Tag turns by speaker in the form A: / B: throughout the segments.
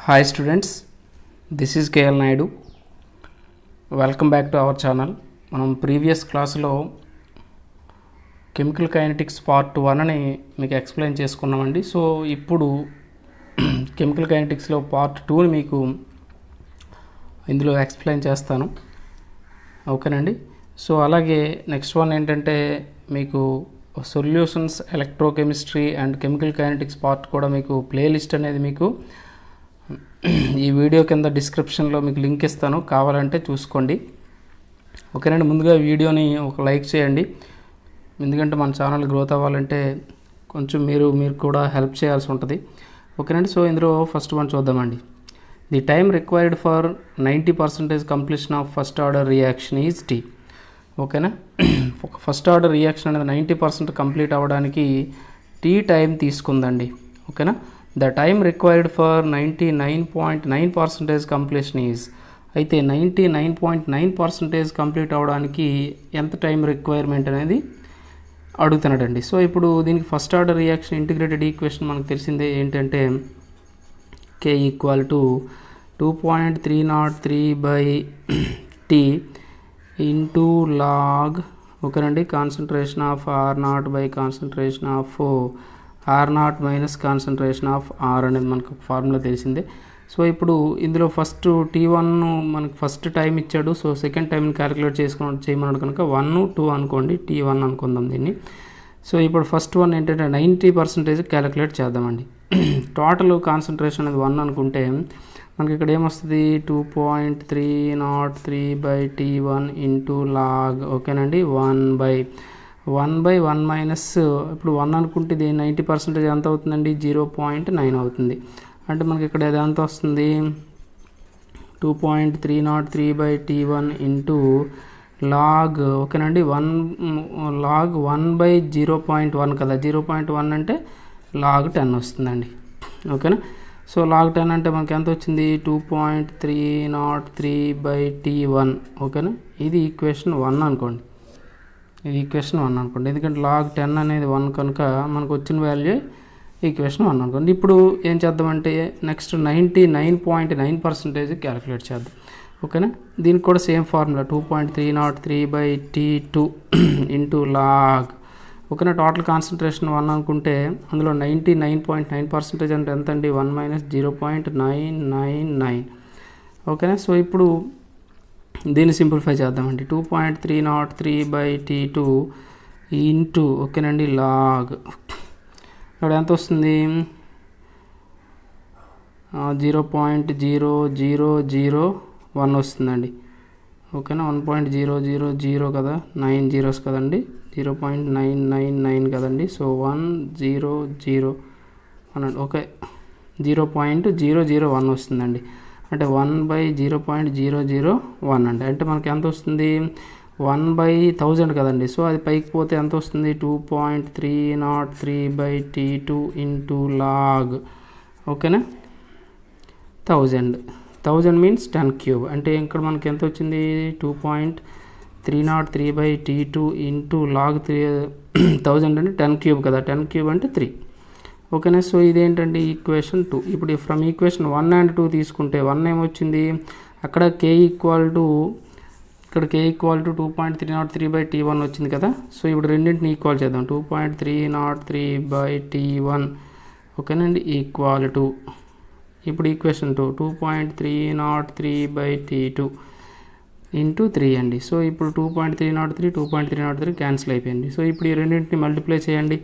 A: Hi students, this is KL Naidu. Welcome back to our channel. మనం previous క్లాస్లో chemical kinetics part 1 అని మీకు explain చేసుకున్నామండి. So ఇప్పుడు కెమికల్ కైనెటిక్స్లో పార్ట్ 2ని మీకు ఇందులో ఎక్స్ప్లెయిన్ చేస్తాను. ఓకేనండి. సో అలాగే నెక్స్ట్ వన్ ఏంటంటే మీకు solutions electrochemistry and chemical kinetics part కూడా మీకు ప్లేలిస్ట్ అనేది మీకు ఈ వీడియో కింద డిస్క్రిప్షన్లో మీకు లింక్ ఇస్తాను, కావాలంటే చూసుకోండి. ఓకేనండి. ముందుగా వీడియోని ఒక లైక్ చేయండి, ఎందుకంటే మన ఛానల్ గ్రోత్ అవ్వాలంటే కొంచెం మీరు కూడా హెల్ప్ చేయాల్సి ఉంటుంది. ఓకేనండి. సో ఇందులో ఫస్ట్ వన్ చూద్దామండి. The time required for 90% completion of first order reaction is T. ఓకేనా. ఫస్ట్ ఆర్డర్ రియాక్షన్ అనేది 90% కంప్లీట్ అవ్వడానికి టీ టైం తీసుకుందండి. ఓకేనా. The time required for 99.9% completion is, అయితే 99.9% కంప్లీట్ అవ్వడానికి ఎంత టైం రిక్వైర్మెంట్ అనేది అడుగుతున్నాడండి. సో ఇప్పుడు దీనికి first order reaction integrated equation మనకు తెలిసిందే ఏంటంటే K equal to 2.303/T into log, ఓకేనండి, concentration of R0 by concentration of R0 minus concentration of R అనేది మనకు ఫార్ములా తెలిసిందే. సో ఇప్పుడు ఇందులో ఫస్ట్ T1 మనకు ఫస్ట్ టైం ఇచ్చాడు. సో సెకండ్ టైంని క్యాలిక్యులేట్ చేయమన్నాడు కనుక 1, 2 అనుకోండి, T1 అనుకుందాం దీన్ని. సో ఇప్పుడు ఫస్ట్ వన్ ఏంటంటే 90% క్యాలిక్యులేట్ చేద్దామండి. టోటల్ కాన్సన్ట్రేషన్ అనేది 1 అనుకుంటే మనకి ఇక్కడ ఏమొస్తుంది, 2.303/T1 ఇంటూ లాగ్, ఓకేనండి, 1/1 మైనస్, ఇప్పుడు 1 అనుకుంటే ఇది 90% ఎంత అవుతుందండి, 0.9 అవుతుంది. అంటే మనకి ఇక్కడ అది ఎంత వస్తుంది, 2.303/T1 ఇంటూ లాగ్, ఓకేనండి, లాగ్ 1/0.1 కదా, 0.1 అంటే లాగ్ 10 వస్తుందండి. ఓకేనా. సో లాగ్ 10 అంటే మనకి ఎంత వచ్చింది, 2.303/T1. ఓకేనా. ఇది ఈక్వేషన్ 1 అనుకోండి, ఎందుకంటే లాగ్ 10 అనేది 1 కనుక మనకు వచ్చిన వాల్యూ ఈక్వేషన్ 1 అనుకోండి. ఇప్పుడు ఏం చేద్దామంటే నెక్స్ట్ 99.9% క్యాలిక్యులేట్ చేద్దాం. ఓకేనా. దీనికి కూడా same formula 2.303/T2 into log, ఓకేనా. టోటల్ కాన్సన్ట్రేషన్ 1 అనుకుంటే అందులో 99.9% అంటే ఎంత అండి, 1 మైనస్ 0.999. ఓకేనా. సో ఇప్పుడు దీన్ని సింప్లిఫై చేద్దామండి. 2.303/T2 ఇంటూ, ఓకేనండి, లాగ్, ఇక్కడ ఎంత వస్తుంది, 0.0001 వస్తుందండి. ఓకేనా. 1.000 కదా, 9 జీరోస్ కదండి, 0.999 కదండి. సో 100 అనండి. ఓకే, 0.001 వస్తుందండి. అంటే 1/0.001 అండి. అంటే మనకి ఎంత వస్తుంది, 1/1000 కదండి. సో అది పైకి పోతే ఎంత వస్తుంది, 2.303/T2 ఇంటూ లాగ్, ఓకేనా, 1000 మీన్స్ 10 క్యూబ్. అంటే ఇక్కడ మనకి ఎంత వచ్చింది, 2.303/T2 ఇంటూ లాగ్ 1000 అంటే 10 క్యూబ్ కదా, 10 క్యూబ్ అంటే 3. ఓకేనా. సో ఇదేంటండి ఈక్వేషన్ 2. ఇప్పుడు ఫ్రమ్ ఈక్వేషన్ 1 అండ్ 2 తీసుకుంటే 1 ఏమొచ్చింది, అక్కడ K ఈక్వల్ టు 2.303/T1 వచ్చింది కదా. సో ఇప్పుడు రెండింటిని ఈక్వల్ చేద్దాం. 2.303/T1, ఓకేనండి, ఈక్వల్ టు, ఇప్పుడు ఈక్వేషన్ 2 2.303/T2 ఇంటూ 3 అండి. సో ఇప్పుడు 2.303 క్యాన్సిల్ అయిపోయింది. సో ఇప్పుడు ఈ రెండింటిని మల్టిప్లై చేయండి.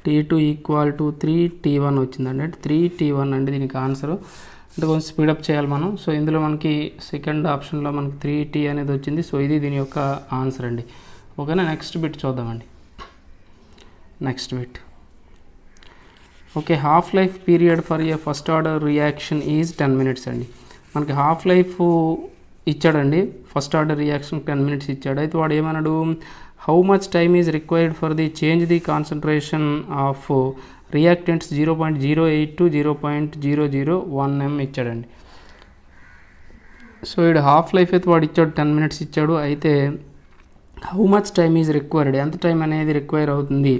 A: T2 ఈక్వల్ టు 3T1 వచ్చిందండి. అంటే 3T1 అండి దీనికి ఆన్సర్. అంటే కొంచెం స్పీడప్ చేయాలి మనం. సో ఇందులో మనకి సెకండ్ ఆప్షన్లో మనకి 3T అనేది వచ్చింది. సో ఇది దీని యొక్క ఆన్సర్ అండి. ఓకేనా. నెక్స్ట్ బిట్ చూద్దామండి. Okay, half life period for a first order reaction is 10 minutes అండి. మనకి హాఫ్ లైఫ్ ఇచ్చాడండి, ఫస్ట్ ఆర్డర్ రియాక్షన్ 10 minutes ఇచ్చాడు. అయితే వాడు ఏమన్నాడు, how much time is required for the change the concentration of reactants 0.08 to 0.001 m ఇచ్చాడండి. So ఇది half life అయితే వాడు ఇచ్చాడు, 10 minutes ఇచ్చాడు. అయితే how much time is required, ఎంత టైం అనేది రిక్వైర్ అవుతుంది,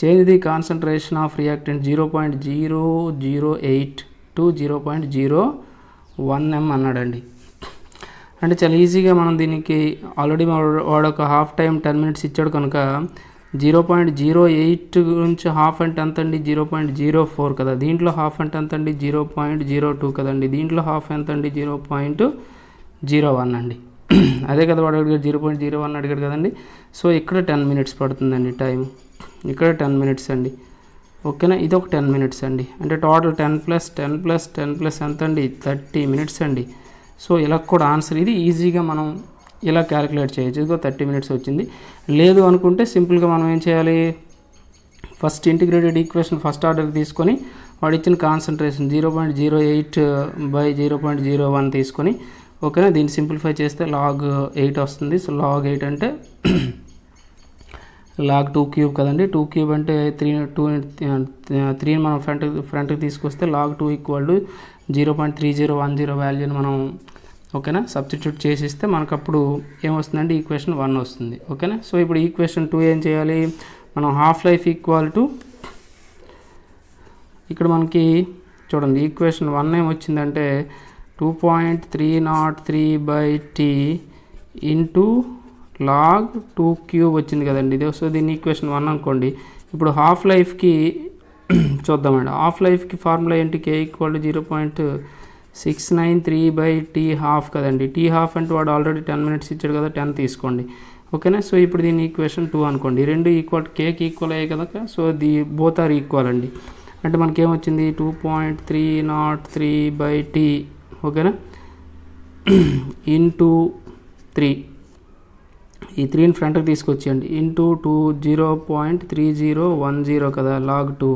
A: change the concentration of reactant 0.008 to 0.01 m అన్నాడండి. అంటే చాలా ఈజీగా మనం దీనికి ఆల్రెడీ వాడు ఒక హాఫ్ టైం 10 minutes ఇచ్చాడు కనుక 0.08 నుంచి హాఫ్ అంటే ఎంత అండి 0.04 కదా, దీంట్లో హాఫ్ అంటే ఎంత అండి 0.02 కదండి, దీంట్లో హాఫ్ ఎంత అండి 0.01 అండి. అదే కదా వాడు అడిగాడు 0.01 అడిగాడు కదండి. సో ఇక్కడ 10 minutes పడుతుందండి టైం, ఇక్కడ 10 minutes అండి. ఓకేనా, ఇది ఒక 10 minutes అండి. అంటే టోటల్ 10 + 10 + 10 ఎంత అండి 30 minutes అండి. సో ఇలా కూడా ఆన్సర్ ఇది ఈజీగా మనం ఇలా క్యాలిక్యులేట్ చేయొచ్చు. ఇదిగో 30 minutes వచ్చింది. లేదు అనుకుంటే సింపుల్గా మనం ఏం చేయాలి, first integrated equation first order తీసుకొని వాడు ఇచ్చిన కాన్సన్ట్రేషన్ 0.08/0.01 తీసుకొని ఓకేనా, దీన్ని సింప్లిఫై చేస్తే log 8 వస్తుంది. సో log 8 అంటే log 2 cube కదండి, 2 cube అంటే 3 మనం ఫ్రంట్కి తీసుకొస్తే log 2 = 0.3010 వాల్యూని మనం ఓకేనా సబ్స్టిట్యూట్ చేసిస్తే మనకు అప్పుడు ఏమొస్తుందంటే ఈక్వేషన్ 1 వస్తుంది. ఓకేనా, సో ఇప్పుడు ఈక్వేషన్ 2 ఏం చేయాలి, మనం హాఫ్ లైఫ్ ఈక్వల్ టు ఇక్కడ మనకి చూడండి equation 1 ఏమొచ్చిందంటే 2.303/t into log 2 cube వచ్చింది కదండి ఇది. సో దీన్ని ఈక్వేషన్ 1 అనుకోండి. ఇప్పుడు హాఫ్ లైఫ్కి చూద్దామండి, హాఫ్ లైఫ్కి ఫార్ములా ఏంటి, k = 0.693/t హాఫ్ కదండి. t హాఫ్ అంటే వాడు ఆల్రెడీ 10 minutes ఇచ్చాడు కదా, 10 తీసుకోండి. ఓకేనా, సో ఇప్పుడు దీన్ని ఈక్వేషన్ 2 అనుకోండి. రెండు ఈక్వల్ కేకి ఈక్వల్ అయ్యాయి కదా, సో బోత్ ఆర్ ఈక్వల్ అండి. అంటే మనకేమొచ్చింది 2.303/t ఓకేనా ఇంటూ 3, ఈ 3ని ఫ్రంట్కి తీసుకొచ్చేయండి ఇంటూ 0.3010 కదా log 2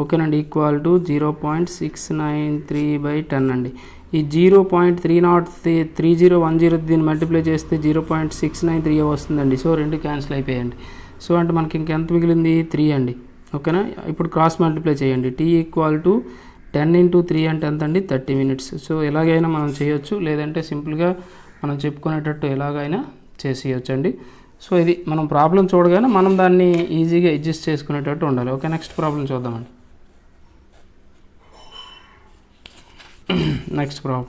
A: ఓకేనండి ఈక్వల్ టు 0.693/10 అండి. ఈ 0.3010 దీన్ని మల్టిప్లై చేస్తే 0.693 వస్తుందండి. సో రెండు క్యాన్సిల్ అయిపోయాయండి. సో అంటే మనకి ఇంకెంత మిగిలింది 3 అండి. ఓకేనా, ఇప్పుడు క్రాస్ మల్టిప్లై చేయండి. t = 10 × 3 అంటే ఎంత అండి 30 minutes. సో ఎలాగైనా మనం చేయొచ్చు, లేదంటే సింపుల్గా మనం చెప్పుకునేటట్టు ఎలాగైనా చేసేయచ్చు అండి. సో ఇది మనం ప్రాబ్లం చూడగానే మనం దాన్ని ఈజీగా అడ్జస్ట్ చేసుకునేటట్టు ఉండాలి. ఓకే, నెక్స్ట్ ప్రాబ్లం చూద్దామండి. Next problem,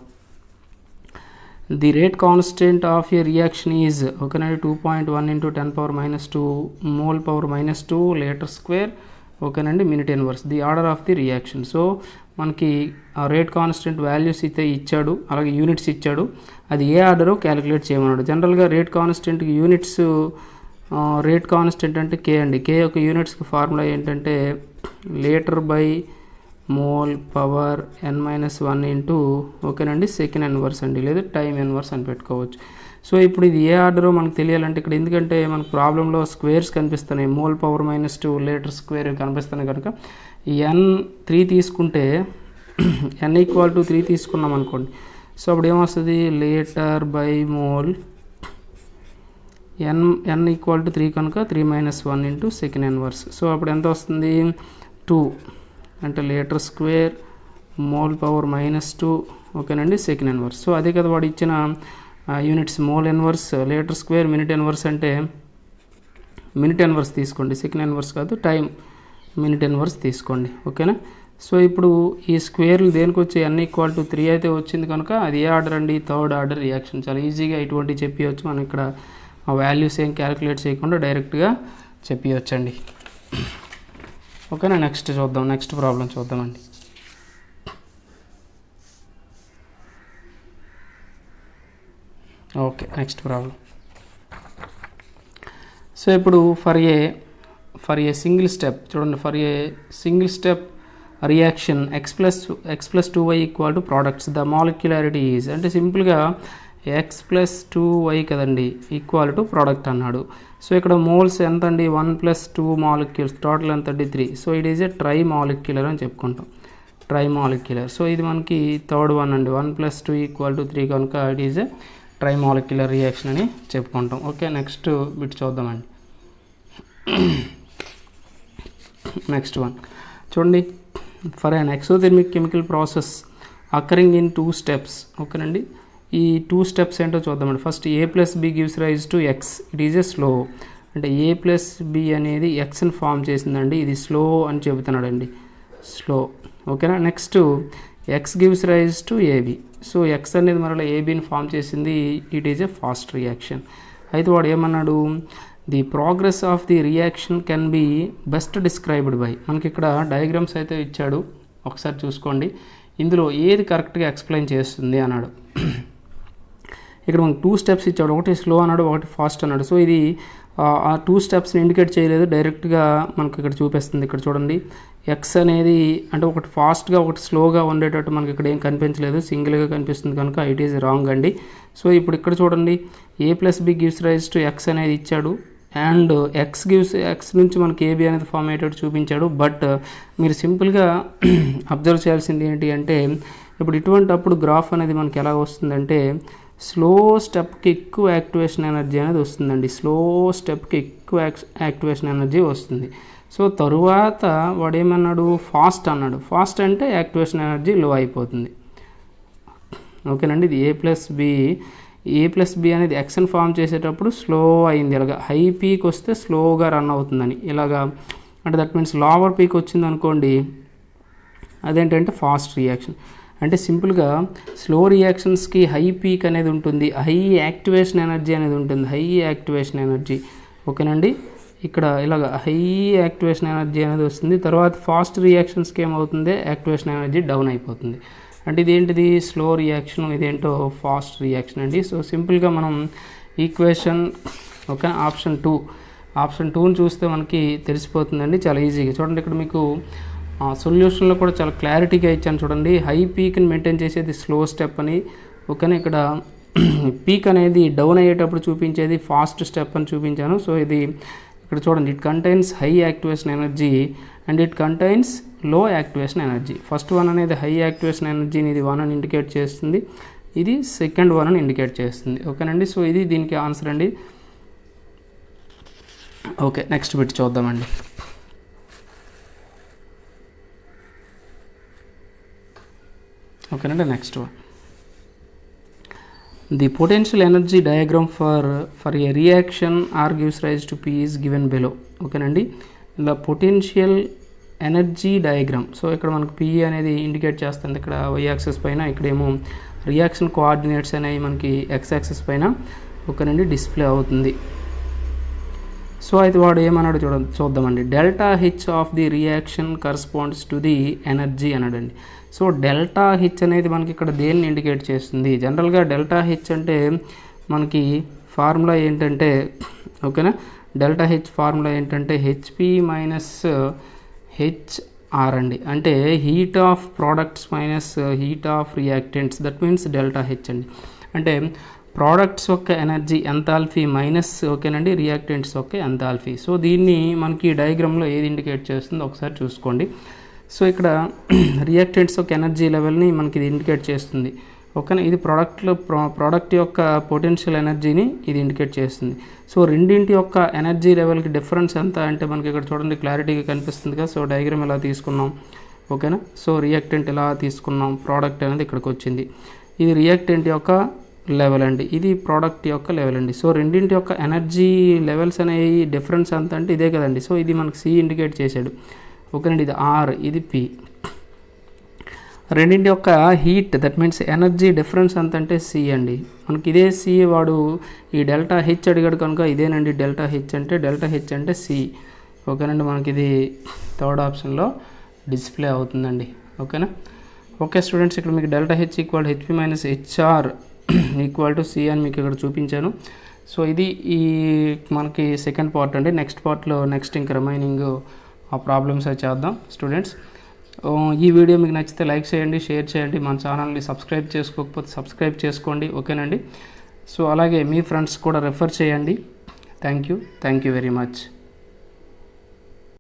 A: the rate constant of A reaction is ఓకేనండి 2.1 × 10⁻²⁻² L² ఓకేనండి minute inverse the order of the reaction. So మనకి ఆ రేట్ కాన్స్టెంట్ వాల్యూస్ అయితే ఇచ్చాడు, అలాగే యూనిట్స్ ఇచ్చాడు, అది ఏ ఆర్డరో క్యాలిక్యులేట్ చేయమన్నాడు. జనరల్గా రేట్ కాన్స్టెంట్కి యూనిట్స్ రేట్ కాన్స్టెంట్ అంటే కే అండి. కే యొక్క యూనిట్స్కి ఫార్ములా ఏంటంటే L/mol పవర్ n-1 ఇంటూ ఓకేనండి సెకండ్ ఇన్వర్స్ అండి, లేదా టైం ఇన్వర్స్ అని పెట్టుకోవచ్చు. సో ఇప్పుడు ఇది ఏ ఆర్డరో మనకు తెలియాలంటే ఇక్కడ ఎందుకంటే మనకు ప్రాబ్లంలో స్క్వేర్స్ కనిపిస్తున్నాయి, మోల్ పవర్ -2 L² కనిపిస్తున్నాయి కనుక ఈ n 3 తీసుకుంటే n = 3 తీసుకున్నాం అనుకోండి. సో అప్పుడు ఏమొస్తుంది L/mol n = 3 కనుక 3 - 1 ఇంటూ సెకండ్ ఇన్వర్స్. సో అప్పుడు ఎంత వస్తుంది 2 అంటే L² మోల్ పవర్ -2 ఓకేనండి సెకండ్ ఇన్వర్స్. సో అదే కదా వాడు ఇచ్చిన units mole inverse L² minute inverse అంటే మినిట్ ఇన్వర్స్ తీసుకోండి, సెకండ్ ఇన్వర్స్ కాదు, టైం మినిట్ ఇన్వర్స్ తీసుకోండి. ఓకేనా, సో ఇప్పుడు ఈ స్క్వేర్లు దేనికి వచ్చి n = 3 అయితే వచ్చింది కనుక అది ఏ ఆర్డర్ అండి, థర్డ్ ఆర్డర్ రియాక్షన్. చాలా ఈజీగా ఇటువంటి చెప్పవచ్చు, మనం ఇక్కడ ఆ వాల్యూస్ ఏం క్యాలిక్యులేట్ చేయకుండా డైరెక్ట్గా చెప్పవచ్చండి. ఓకేనా, నెక్స్ట్ చూద్దాం, నెక్స్ట్ ప్రాబ్లం చూద్దామండి. Okay, next problem. సో ఇప్పుడు ఫర్ ఏ సింగిల్ స్టెప్ చూడండి, for a single step reaction x + 2y = products the molecularity is అంటే సింపుల్గా x + 2y కదండి ఈక్వల్ టు ప్రోడక్ట్ అన్నాడు. సో ఇక్కడ మోల్స్ ఎంత అండి 1 + 2 మాలిక్యూల్స్ టోటల్ ఎంత అండి 3. So it is a try molecular అని చెప్పుకుంటాం, ట్రై మాలిక్యులర్. సో ఇది మనకి థర్డ్ వన్ అండి, 1 + 2 = 3 కనుక it is a trimolecular reaction అని చెప్పుకుంటాం. ఓకే, నెక్స్ట్ బిట్ చూద్దామండి. నెక్స్ట్ వన్ చూడండి, for an exothermic chemical process occurring in 2 steps. ఓకేనండి, ఈ 2 steps ఏంటో చూద్దామండి. First a + b gives rise to x, it is a slow. అంటే a + b అనేది xని ఫామ్ చేసిందండి, ఇది స్లో అని చెబుతున్నాడండి, స్లో. ఓకేనా, next X gives rise to AB. So X అనేది మరలా ఏబిని ఫామ్ చేసింది. It is a fast reaction. అయితే వాడు ఏమన్నాడు, the progress of the reaction can be best described by. మనకి ఇక్కడ డయాగ్రామ్స్ అయితే ఇచ్చాడు, ఒకసారి చూసుకోండి. ఇందులో ఏది కరెక్ట్గా ఎక్స్ప్లెయిన్ చేస్తుంది అన్నాడు. ఇక్కడ మనకు 2 స్టెప్స్ ఇచ్చాడు, ఒకటి స్లో అన్నాడు, ఒకటి ఫాస్ట్ అన్నాడు. సో ఇది ఆ 2 స్టెప్స్ని ఇండికేట్ చేయలేదు, డైరెక్ట్గా మనకు ఇక్కడ చూపిస్తుంది. ఇక్కడ చూడండి, ఎక్స్ అనేది అంటే ఒకటి ఫాస్ట్గా ఒకటి స్లోగా ఉండేటట్టు మనకి ఇక్కడ ఏం కనిపించలేదు, సింగిల్గా కనిపిస్తుంది కనుక ఇట్ ఈజ్ రాంగ్ అండి. సో ఇప్పుడు ఇక్కడ చూడండి, a+b gives rise to X అనేది ఇచ్చాడు, అండ్ ఎక్స్ నుంచి మనకి ఏబి అనేది ఫామ్ అయ్యేటట్టు చూపించాడు. బట్ మీరు సింపుల్గా అబ్జర్వ్ చేయాల్సింది ఏంటి అంటే, ఇప్పుడు ఇటువంటి అప్పుడు గ్రాఫ్ అనేది మనకి ఎలా వస్తుందంటే, స్లో స్టెప్కి ఎక్కువ యాక్టివేషన్ ఎనర్జీ అనేది వస్తుందండి. స్లో స్టెప్కి ఎక్కువ యాక్టివేషన్ ఎనర్జీ వస్తుంది. సో తరువాత వాడు ఏమన్నాడు, ఫాస్ట్ అన్నాడు. ఫాస్ట్ అంటే యాక్టివేషన్ ఎనర్జీ లో అయిపోతుంది. ఓకేనండి, ఇది a+b అనేది ఎక్స్ని ఫామ్ చేసేటప్పుడు స్లో అయింది. ఇలాగా హై పీక్ వస్తే స్లోగా రన్ అవుతుందని, ఇలాగా అంటే దట్ మీన్స్ లోవర్ పీక్ వచ్చింది అనుకోండి, అదేంటంటే ఫాస్ట్ రియాక్షన్. అంటే సింపుల్గా స్లో రియాక్షన్స్కి హై పీక్ అనేది ఉంటుంది, హై యాక్టివేషన్ ఎనర్జీ అనేది ఉంటుంది, హై యాక్టివేషన్ ఎనర్జీ. ఓకేనండి, ఇక్కడ ఇలాగ హై యాక్టివేషన్ ఎనర్జీ అనేది వస్తుంది. తర్వాత ఫాస్ట్ రియాక్షన్స్కి ఏమవుతుంది, యాక్టివేషన్ ఎనర్జీ డౌన్ అయిపోతుంది. అంటే ఇదేంటిది స్లో రియాక్షన్, ఇదేంటో ఫాస్ట్ రియాక్షన్ అండి. సో సింపుల్గా మనం ఈక్వేషన్ ఓకే ఆప్షన్ 2ని చూస్తే మనకి తెలిసిపోతుందండి చాలా ఈజీగా. చూడండి, ఇక్కడ మీకు సొల్యూషన్లో కూడా చాలా క్లారిటీగా ఇచ్చాను చూడండి. హై పీక్ని మెయింటైన్ చేసేది స్లో స్టెప్ అని, ఓకేనా. ఇక్కడ పీక్ అనేది డౌన్ అయ్యేటప్పుడు చూపించేది ఫాస్ట్ స్టెప్ అని చూపించాను. సో ఇది ఇక్కడ చూడండి, it contains high activation energy and it contains లో యాక్టివేషన్ ఎనర్జీ. ఫస్ట్ వన్ అనేది హై యాక్టివేషన్ ఎనర్జీని ఇది 1 అని ఇండికేట్ చేస్తుంది, ఇది సెకండ్ 1 అని ఇండికేట్ చేస్తుంది. ఓకేనండి, సో ఇది దీనికి ఆన్సర్ అండి. ఓకే, నెక్స్ట్ బిట్ చూద్దామండి. ఓకేనండి, next one, the potential energy diagram for a reaction R gives rise to P is given below. ఓకేనండి, ఇలా పొటెన్షియల్ ఎనర్జీ డయాగ్రామ్. సో ఇక్కడ మనకు పి అనేది ఇండికేట్ చేస్తుంది ఇక్కడ వై యాక్సిస్ పైన, ఇక్కడేమో రియాక్షన్ కోఆర్డినేట్స్ అనేవి మనకి ఎక్స్ యాక్సిస్ పైన ఓకేనండి డిస్ప్లే అవుతుంది. సో అయితే వాడు ఏమన్నాడు చూద్దామండి. Delta H of the reaction corresponds to the energy అన్నాడండి. సో డెల్టా హెచ్ అనేది మనకి ఇక్కడ దేన్ని ఇండికేట్ చేస్తుంది, జనరల్గా డెల్టా హెచ్ అంటే మనకి ఫార్ములా ఏంటంటే ఓకేనా, డెల్టా హెచ్ ఫార్ములా ఏంటంటే హెచ్పి మైనస్ హెచ్ఆర్ అండి. అంటే heat of products minus heat of reactants, that means delta H అండి. అంటే ప్రోడక్ట్స్ యొక్క ఎనర్జీ ఎంథాల్ఫీ మైనస్ ఓకేనండి రియాక్టెంట్స్ యొక్క ఎంథాల్ఫీ. సో దీన్ని మనకి డయాగ్రామ్లో ఏది ఇండికేట్ చేస్తుందో ఒకసారి చూసుకోండి. సో ఇక్కడ రియాక్టెంట్స్ యొక్క ఎనర్జీ లెవెల్ని మనకి ఇది ఇండికేట్ చేస్తుంది. ఓకేనా, ఇది ప్రోడక్ట్ యొక్క పొటెన్షియల్ ఎనర్జీని ఇది ఇండికేట్ చేస్తుంది. సో రెండింటి యొక్క ఎనర్జీ లెవెల్కి డిఫరెన్స్ ఎంత అంటే మనకి ఇక్కడ చూడండి క్లారిటీగా కనిపిస్తుంది కదా. సో డయాగ్రామ్ ఎలా తీసుకున్నాం ఓకేనా. సో రియాక్టెంట్ ఎలా తీసుకున్నాం, ప్రోడక్ట్ అనేది ఇక్కడికి వచ్చింది, ఇది రియాక్టెంట్ యొక్క లెవెల్ అండి, ఇది ప్రోడక్ట్ యొక్క లెవెల్ అండి. సో రెండింటి యొక్క ఎనర్జీ లెవెల్స్ అనేవి డిఫరెన్స్ ఎంత అంటే ఇదే కదండి. సో ఇది మనకి సి ఇండికేట్ చేశాడు ఓకేనండి, ఇది ఆర్, ఇది పి. రెండింటి యొక్క heat that means energy difference ఎంత అంటే సి అండి. మనకి ఇదే సి వాడు ఈ డెల్టా హెచ్ అడిగాడు కనుక ఇదేనండి డెల్టా హెచ్ అంటే సి. ఓకేనండి, మనకి ఇది థర్డ్ ఆప్షన్లో డిస్ప్లే అవుతుందండి. ఓకేనా. ఓకే స్టూడెంట్స్, ఇక్కడ మీకు delta H equal HP minus HR equal to C అని మీకు ఇక్కడ చూపించాను. సో ఇది ఈ మనకి సెకండ్ పార్ట్ అండి. నెక్స్ట్ పార్ట్లో ఇంకా రిమైనింగ్ ఆ ప్రాబ్లమ్స్ అవి చేద్దాం స్టూడెంట్స్. ఈ వీడియో మీకు నచ్చితే లైక్ చేయండి, షేర్ చేయండి, మన ఛానల్ని సబ్స్క్రైబ్ చేసుకోకపోతే సబ్స్క్రైబ్ చేసుకోండి ఓకేనండి. సో అలాగే మీ ఫ్రెండ్స్ కూడా రెఫర్ చేయండి. Thank you very much.